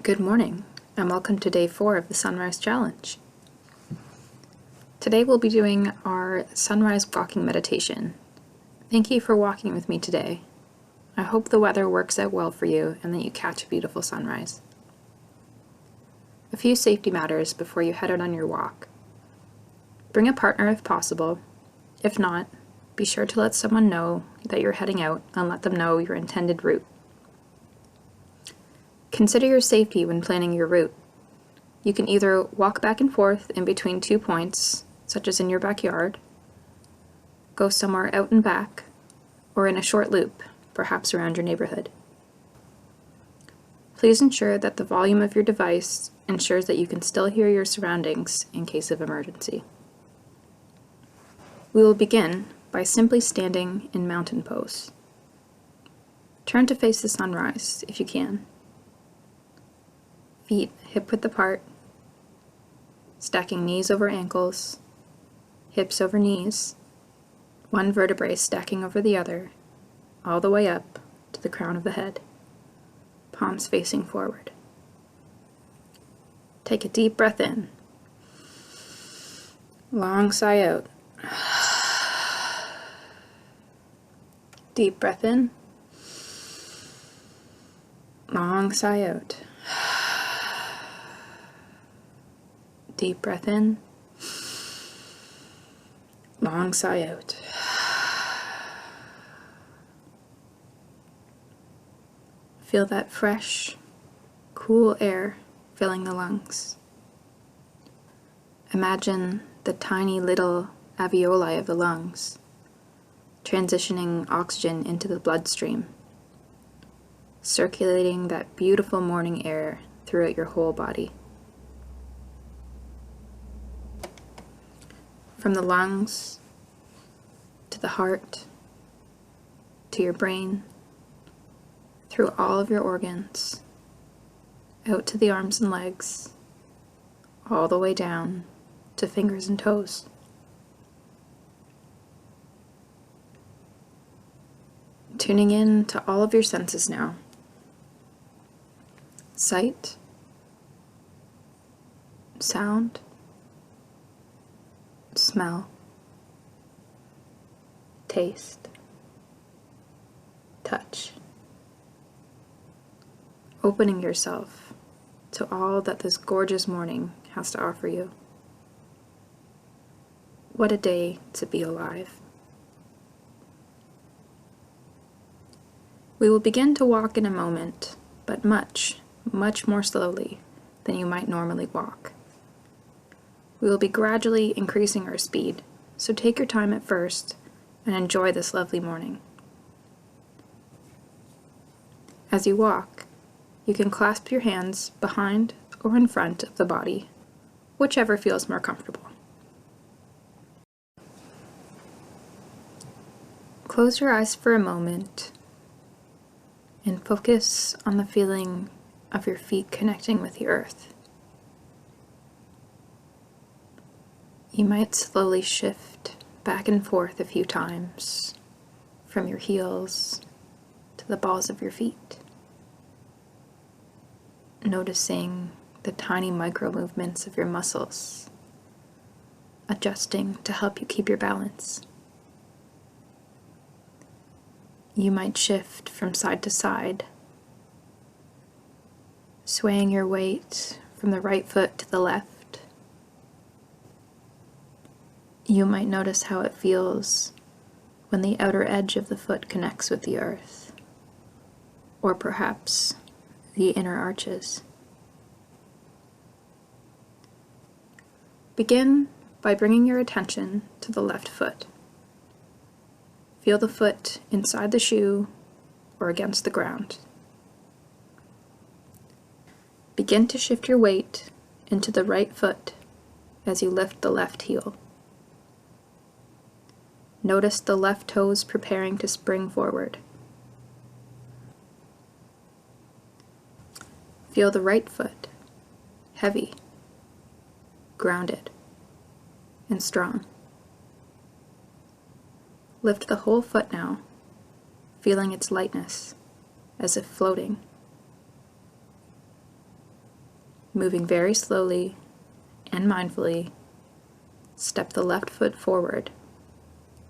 Good morning, and welcome to day 4 of the Sunrise Challenge. Today we'll be doing our sunrise walking meditation. Thank you for walking with me today. I hope the weather works out well for you and that you catch a beautiful sunrise. A few safety matters before you head out on your walk. Bring a partner if possible. If not, be sure to let someone know that you're heading out and let them know your intended route. Consider your safety when planning your route. You can either walk back and forth in between 2 points, such as in your backyard, go somewhere out and back, or in a short loop, perhaps around your neighborhood. Please ensure that the volume of your device ensures that you can still hear your surroundings in case of emergency. We will begin by simply standing in mountain pose. Turn to face the sunrise if you can. Feet hip-width apart, stacking knees over ankles, hips over knees, one vertebrae stacking over the other, all the way up to the crown of the head, palms facing forward. Take a deep breath in, long sigh out. Deep breath in, long sigh out. Deep breath in, long sigh out. Feel that fresh, cool air filling the lungs. Imagine the tiny little alveoli of the lungs transitioning oxygen into the bloodstream, circulating that beautiful morning air throughout your whole body. From the lungs, to the heart, to your brain, through all of your organs, out to the arms and legs, all the way down to fingers and toes. Tuning in to all of your senses now. Sight, sound, smell, taste, touch. Opening yourself to all that this gorgeous morning has to offer you. What a day to be alive. We will begin to walk in a moment, but much, much more slowly than you might normally walk. We will be gradually increasing our speed, so take your time at first and enjoy this lovely morning. As you walk, you can clasp your hands behind or in front of the body, whichever feels more comfortable. Close your eyes for a moment and focus on the feeling of your feet connecting with the earth. You might slowly shift back and forth a few times from your heels to the balls of your feet, noticing the tiny micro movements of your muscles, adjusting to help you keep your balance. You might shift from side to side, swaying your weight from the right foot to the left. You might notice how it feels when the outer edge of the foot connects with the earth, or perhaps the inner arches. Begin by bringing your attention to the left foot. Feel the foot inside the shoe or against the ground. Begin to shift your weight into the right foot as you lift the left heel. Notice the left toes preparing to spring forward. Feel the right foot, heavy, grounded, and strong. Lift the whole foot now, feeling its lightness, as if floating. moving very slowly and mindfully, step the left foot forward,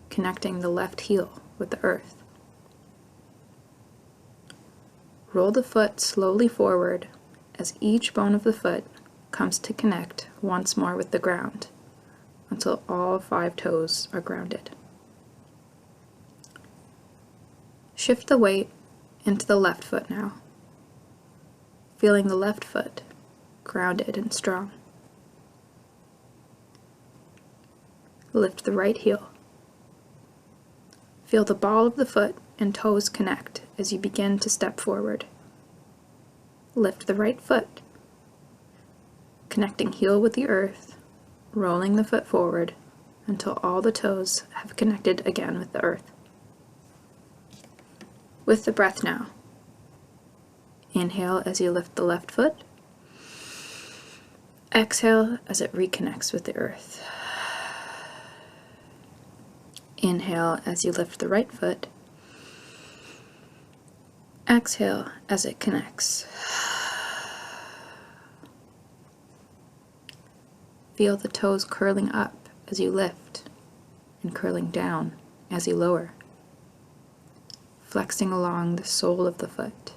connecting the left heel with the earth. Roll the foot slowly forward as each bone of the foot comes to connect once more with the ground until all 5 toes are grounded. Shift the weight into the left foot now, feeling the left foot grounded and strong. Lift the right heel. Feel the ball of the foot and toes connect as you begin to step forward. Lift the right foot, connecting heel with the earth, rolling the foot forward until all the toes have connected again with the earth. With the breath now, inhale as you lift the left foot. Exhale as it reconnects with the earth. Inhale as you lift the right foot. Exhale as it connects. Feel the toes curling up as you lift and curling down as you lower, flexing along the sole of the foot,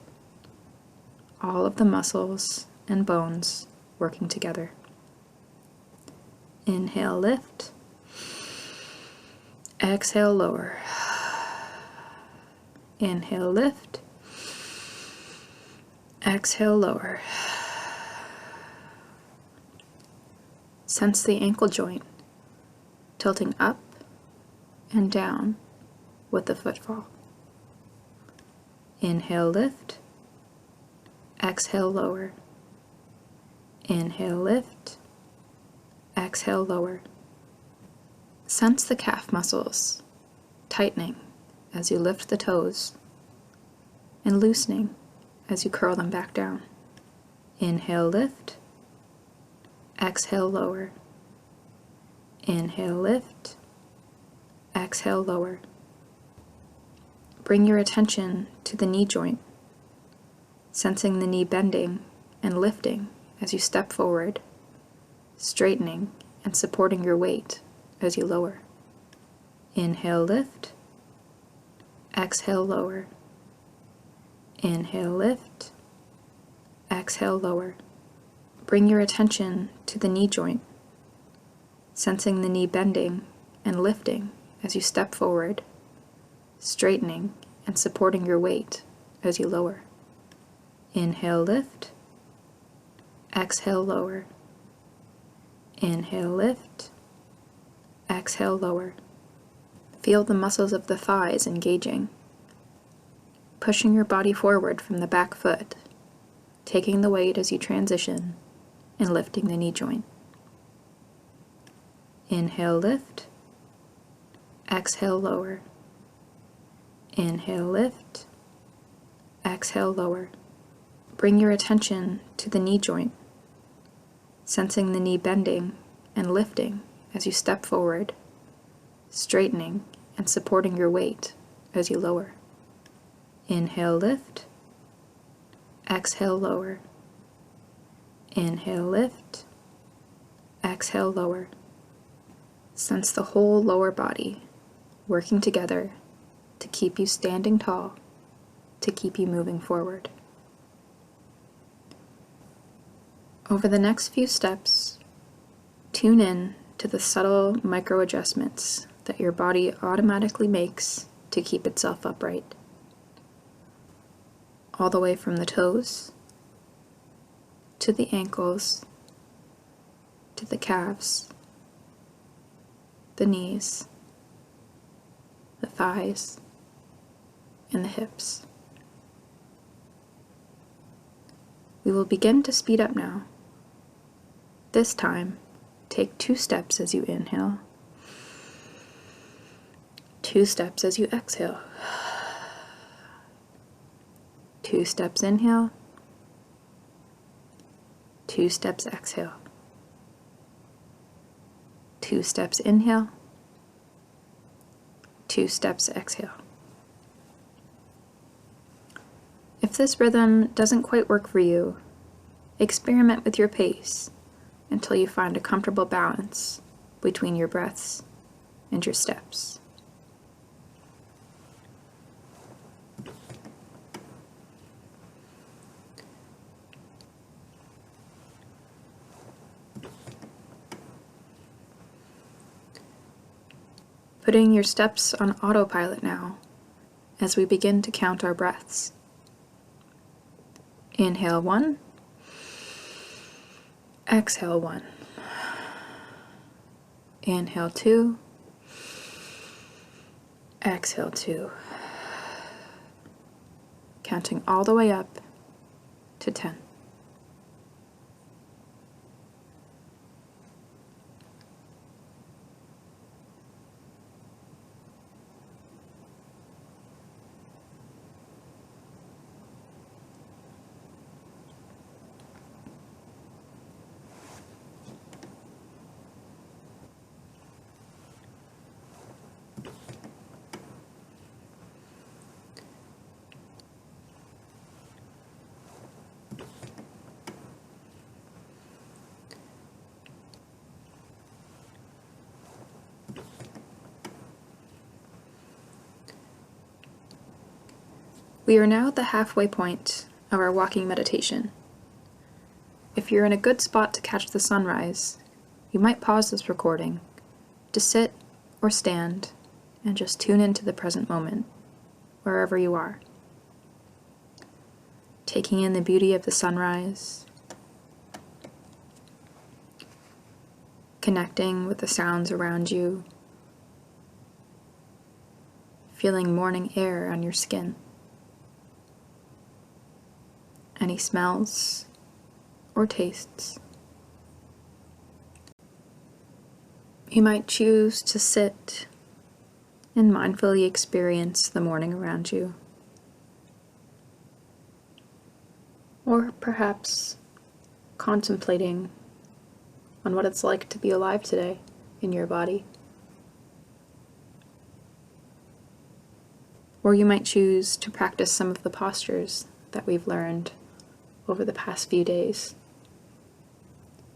all of the muscles and bones working together. Inhale, lift. Exhale, lower. Inhale, lift. Exhale, lower. Sense the ankle joint tilting up and down with the footfall. Inhale, lift. Exhale, lower. Inhale, lift. Exhale, lower. Sense the calf muscles tightening as you lift the toes and loosening as you curl them back down. Inhale, lift. Exhale, lower. Inhale, lift. Exhale, lower. Bring your attention to the knee joint, sensing the knee bending and lifting as you step forward, straightening and supporting your weight as you lower. Inhale, lift. Exhale, lower. Inhale, lift. Exhale, lower. Bring your attention to the knee joint, sensing the knee bending and lifting as you step forward, straightening and supporting your weight as you lower. Inhale, lift. Exhale, lower. Inhale, lift. Exhale, lower. Feel the muscles of the thighs engaging, pushing your body forward from the back foot, taking the weight as you transition and lifting the knee joint. Inhale, lift. Exhale, lower. Inhale, lift. Exhale, lower. Bring your attention to the knee joint, sensing the knee bending and lifting as you step forward, straightening and supporting your weight as you lower. Inhale, lift. Exhale, lower. Inhale, lift. Exhale, lower. Sense the whole lower body working together to keep you standing tall, to keep you moving forward. Over the next few steps, tune in to the subtle micro adjustments that your body automatically makes to keep itself upright. All the way from the toes, to the ankles, to the calves, the knees, the thighs, and the hips. We will begin to speed up now. This time, take 2 steps as you inhale, 2 steps as you exhale. 2 steps inhale, 2 steps exhale. 2 steps inhale, 2 steps exhale. If this rhythm doesn't quite work for you, Experiment with your pace until you find a comfortable balance between your breaths and your steps. Putting your steps on autopilot now as we begin to count our breaths. Inhale 1, exhale 1. Inhale 2, exhale 2. Counting all the way up to 10. We are now at the halfway point of our walking meditation. If you're in a good spot to catch the sunrise, you might pause this recording to sit or stand and just tune into the present moment, wherever you are. Taking in the beauty of the sunrise, connecting with the sounds around you, feeling morning air on your skin. Any smells or tastes. You might choose to sit and mindfully experience the morning around you. Or perhaps contemplating on what it's like to be alive today in your body. Or you might choose to practice some of the postures that we've learned over the past few days.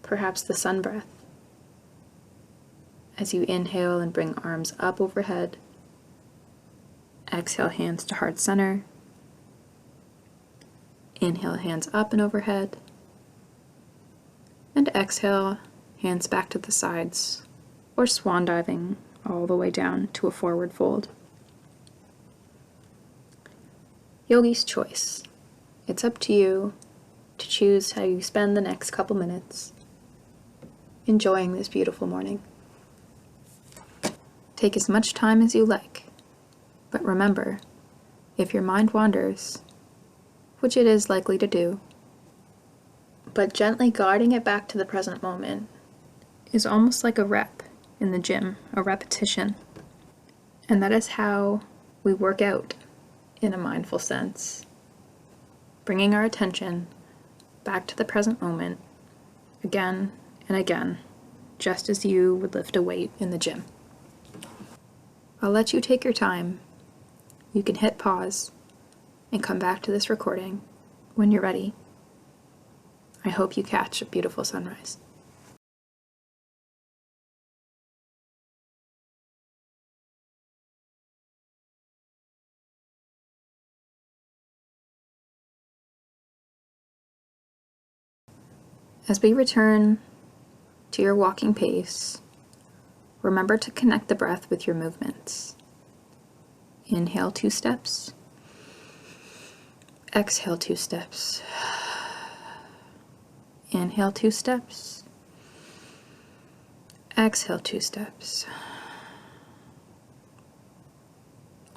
Perhaps the sun breath, as you inhale and bring arms up overhead. Exhale, hands to heart center. Inhale, hands up and overhead. And exhale, hands back to the sides, or swan diving all the way down to a forward fold. Yogi's choice. It's up to you to choose how you spend the next couple minutes enjoying this beautiful morning. Take as much time as you like, but remember, if your mind wanders, which it is likely to do, but gently guiding it back to the present moment is almost like a rep in the gym, a repetition. And that is how we work out in a mindful sense, bringing our attention back to the present moment again and again, just as you would lift a weight in the gym. I'll let you take your time. You can hit pause and come back to this recording when you're ready. I hope you catch a beautiful sunrise. As we return to your walking pace, remember to connect the breath with your movements. Inhale 2 steps. Exhale 2 steps. Inhale 2 steps. Exhale 2 steps.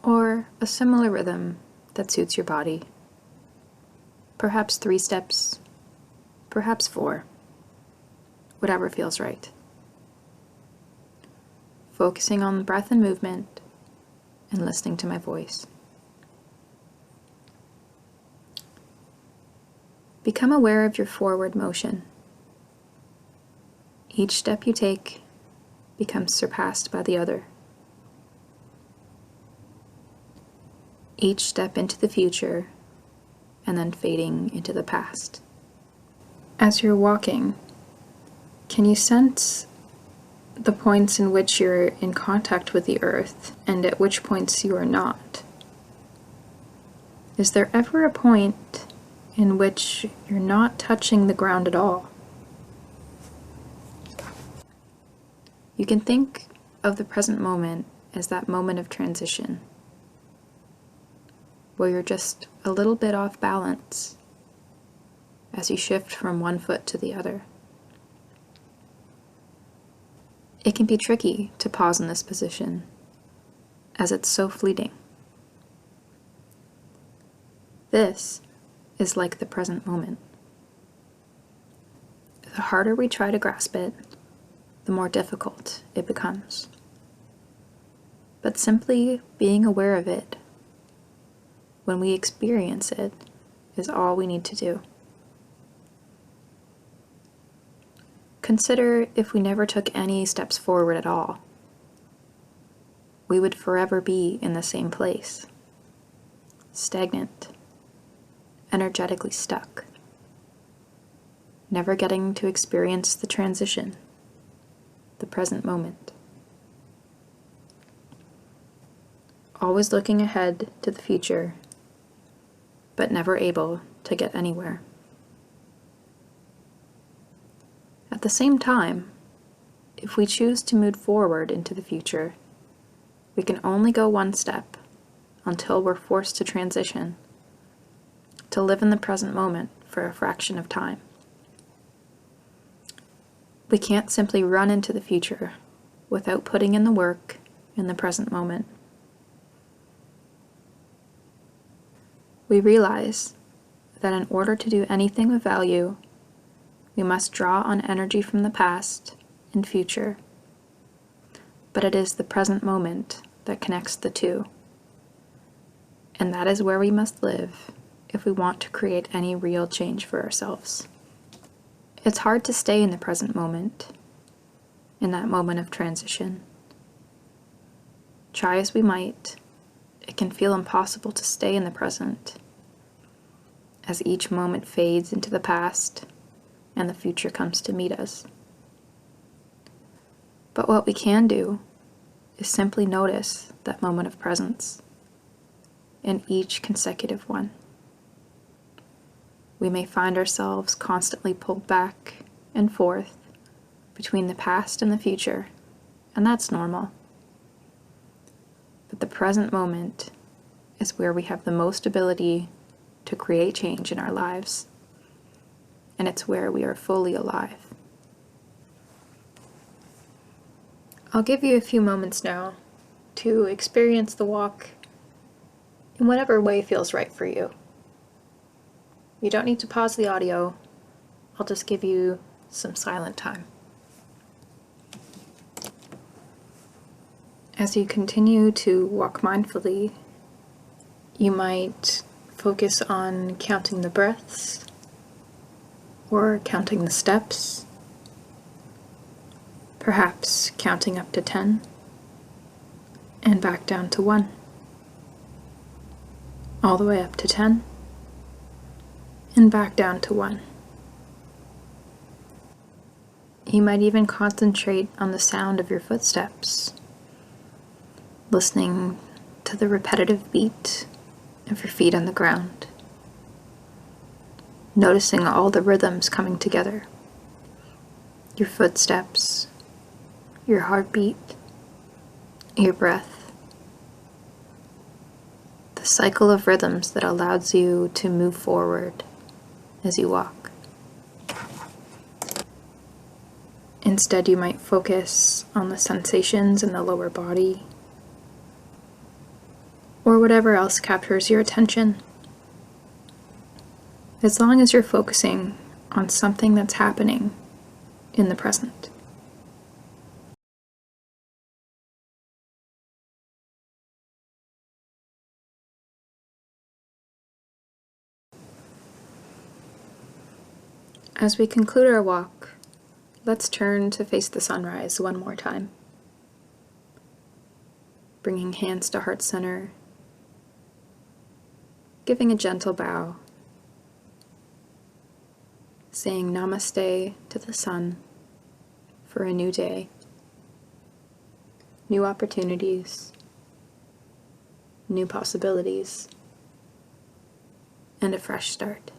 Or a similar rhythm that suits your body. Perhaps 3 steps, perhaps 4. Whatever feels right. Focusing on the breath and movement and listening to my voice. Become aware of your forward motion. Each step you take becomes surpassed by the other. Each step into the future and then fading into the past. As you're walking, can you sense the points in which you're in contact with the earth and at which points you are not? Is there ever a point in which you're not touching the ground at all? You can think of the present moment as that moment of transition, where you're just a little bit off balance as you shift from one foot to the other. It can be tricky to pause in this position, as it's so fleeting. This is like the present moment. The harder we try to grasp it, the more difficult it becomes. But simply being aware of it when we experience it is all we need to do. Consider if we never took any steps forward at all. We would forever be in the same place, stagnant, energetically stuck, never getting to experience the transition, the present moment. Always looking ahead to the future, but never able to get anywhere. At the same time, if we choose to move forward into the future, we can only go one step until we're forced to transition, to live in the present moment for a fraction of time. We can't simply run into the future without putting in the work in the present moment. We realize that in order to do anything of value, we must draw on energy from the past and future, but it is the present moment that connects the two, and that is where we must live if we want to create any real change for ourselves. It's hard to stay in the present moment, in that moment of transition. Try as we might, it can feel impossible to stay in the present, as each moment fades into the past and the future comes to meet us. But what we can do is simply notice that moment of presence in each consecutive one. We may find ourselves constantly pulled back and forth between the past and the future, and that's normal. But the present moment is where we have the most ability to create change in our lives, and it's where we are fully alive. I'll give you a few moments now to experience the walk in whatever way feels right for you. You don't need to pause the audio. I'll just give you some silent time. As you continue to walk mindfully, you might focus on counting the breaths or counting the steps, perhaps counting up to 10 and back down to 1, all the way up to 10 and back down to 1. You might even concentrate on the sound of your footsteps, listening to the repetitive beat of your feet on the ground, noticing all the rhythms coming together, your footsteps, your heartbeat, your breath, the cycle of rhythms that allows you to move forward as you walk. Instead, you might focus on the sensations in the lower body, or whatever else captures your attention. As long as you're focusing on something that's happening in the present. As we conclude our walk, let's turn to face the sunrise one more time. Bringing hands to heart center, giving a gentle bow, saying namaste to the sun for a new day, new opportunities, new possibilities, and a fresh start.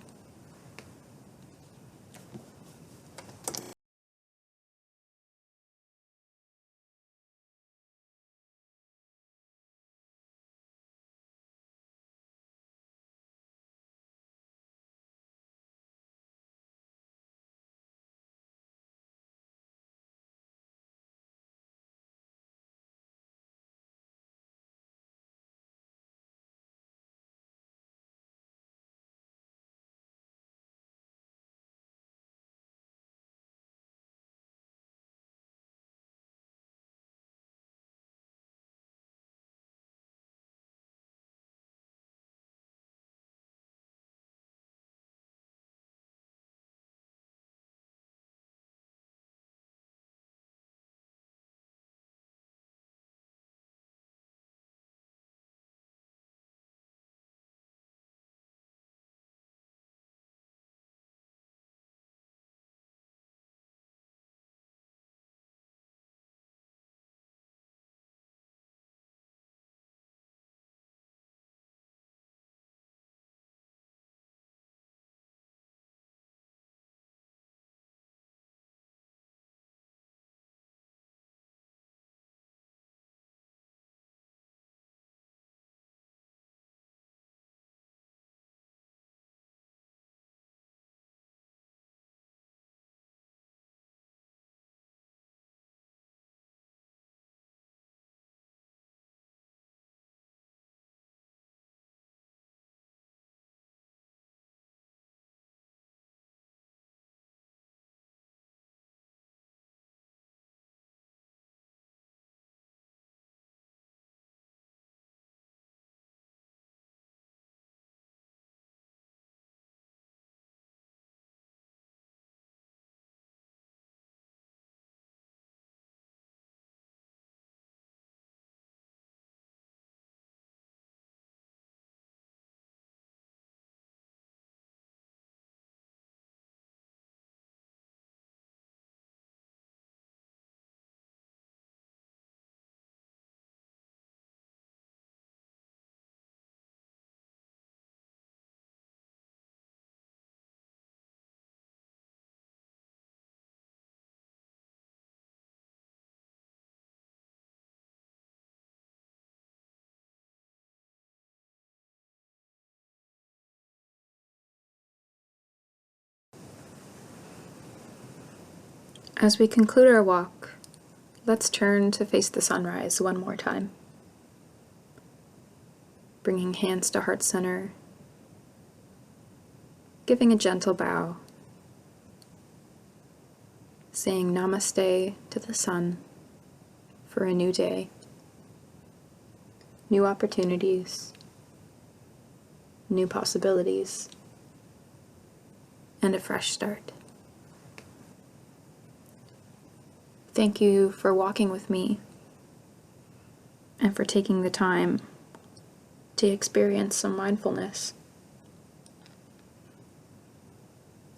As we conclude our walk, let's turn to face the sunrise one more time. Bringing hands to heart center, giving a gentle bow, saying namaste to the sun for a new day, new opportunities, new possibilities, and a fresh start. Thank you for walking with me and for taking the time to experience some mindfulness.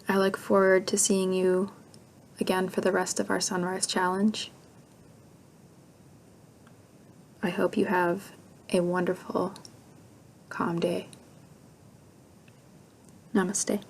I look forward to seeing you again for the rest of our Sunrise Challenge. I hope you have a wonderful, calm day. Namaste.